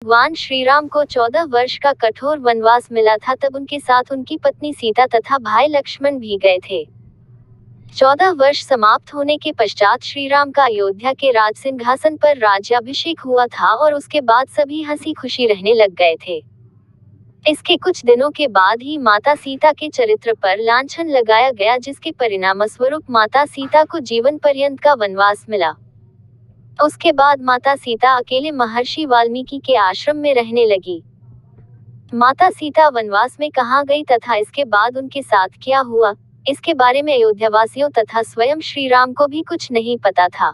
भगवान श्री राम को 14 वर्ष का कठोर वनवास मिला था। तब उनके साथ उनकी पत्नी सीता तथा भाई लक्ष्मण भी गए थे। 14 वर्ष समाप्त होने के पश्चात श्री राम का अयोध्या के राज सिंहासन पर राज्याभिषेक हुआ था और उसके बाद सभी हंसी खुशी रहने लग गए थे। इसके कुछ दिनों के बाद ही माता सीता के चरित्र पर लांछन लगाया गया, जिसके परिणामस्वरूप माता सीता को जीवन पर्यंत का वनवास मिला। उसके बाद माता सीता अकेले महर्षि वाल्मीकि के आश्रम में रहने लगी। माता सीता वनवास में कहाँ गई तथा इसके बाद उनके साथ क्या हुआ, इसके बारे में अयोध्यावासियों तथा स्वयं श्री राम को भी कुछ नहीं पता था।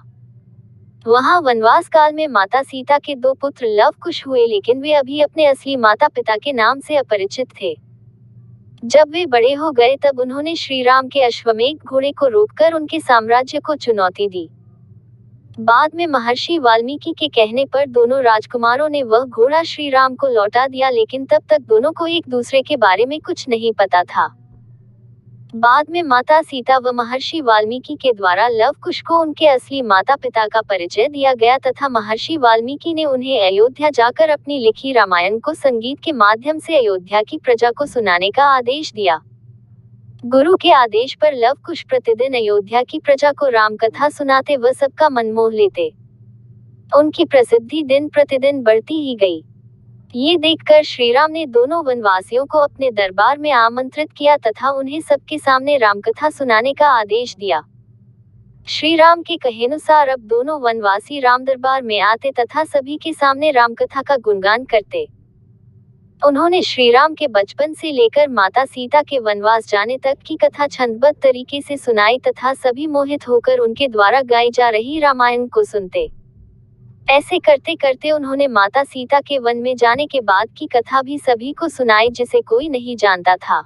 वहाँ वनवास काल में माता सीता के 2 पुत्र लव कुश हुए, लेकिन वे अभी अपने असली माता पिता के नाम से अपरिचित थे। जब वे बड़े हो गए तब उन्होंने श्री राम के अश्वमेध घोड़े को रोककर उनके साम्राज्य को चुनौती दी। बाद में महर्षि वाल्मीकि के कहने पर दोनों राजकुमारों ने वह घोड़ा श्री राम को लौटा दिया, लेकिन तब तक दोनों को एक दूसरे के बारे में कुछ नहीं पता था। बाद में माता सीता व महर्षि वाल्मीकि के द्वारा लव कुश को उनके असली माता पिता का परिचय दिया गया तथा महर्षि वाल्मीकि ने उन्हें अयोध्या जाकर अपनी लिखी रामायण को संगीत के माध्यम से अयोध्या की प्रजा को सुनाने का आदेश दिया। गुरु के आदेश पर लव कुश प्रतिदिन अयोध्या की प्रजा को राम कथा सुनाते व सबका मन मोह लेते। उनकी प्रसिद्धि दिन प्रतिदिन बढ़ती ही गई। ये देखकर श्री राम ने दोनों वनवासियों को अपने दरबार में आमंत्रित किया तथा उन्हें सबके सामने रामकथा सुनाने का आदेश दिया। श्री राम के कहेनुसार अब दोनों वनवासी राम दरबार में आते तथा सभी के सामने रामकथा का गुणगान करते। उन्होंने श्री राम के बचपन से लेकर माता सीता के वनवास जाने तक की कथा छंदबद्ध तरीके से सुनाई तथा सभी मोहित होकर उनके द्वारा गाई जा रही रामायण को सुनते। ऐसे करते करते उन्होंने माता सीता के वन में जाने के बाद की कथा भी सभी को सुनाई, जिसे कोई नहीं जानता था।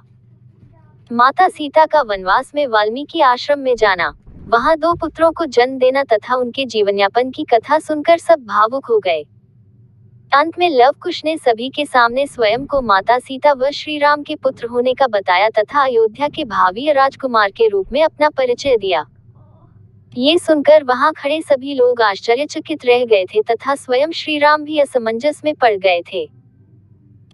माता सीता का वनवास में वाल्मीकि आश्रम में जाना, वहां 2 पुत्रों को जन्म देना तथा उनके जीवनयापन की कथा सुनकर सब भावुक हो गए। अंत में लव कुश ने सभी के सामने स्वयं को माता सीता व श्री राम के पुत्र होने का बताया तथा अयोध्या के भावी राजकुमार के रूप में अपना परिचय दिया। ये सुनकर वहां खड़े सभी लोग आश्चर्यचकित रह गए थे तथा स्वयं श्री राम भी असमंजस में पड़ गए थे।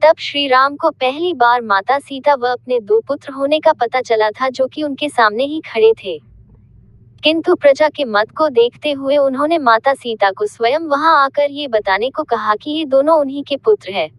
तब श्री राम को पहली बार माता सीता व अपने 2 पुत्र होने का पता चला था, जो कि उनके सामने ही खड़े थे। किंतु प्रजा के मत को देखते हुए उन्होंने माता सीता को स्वयं वहां आकर ये बताने को कहा कि ये दोनों उन्हीं के पुत्र हैं।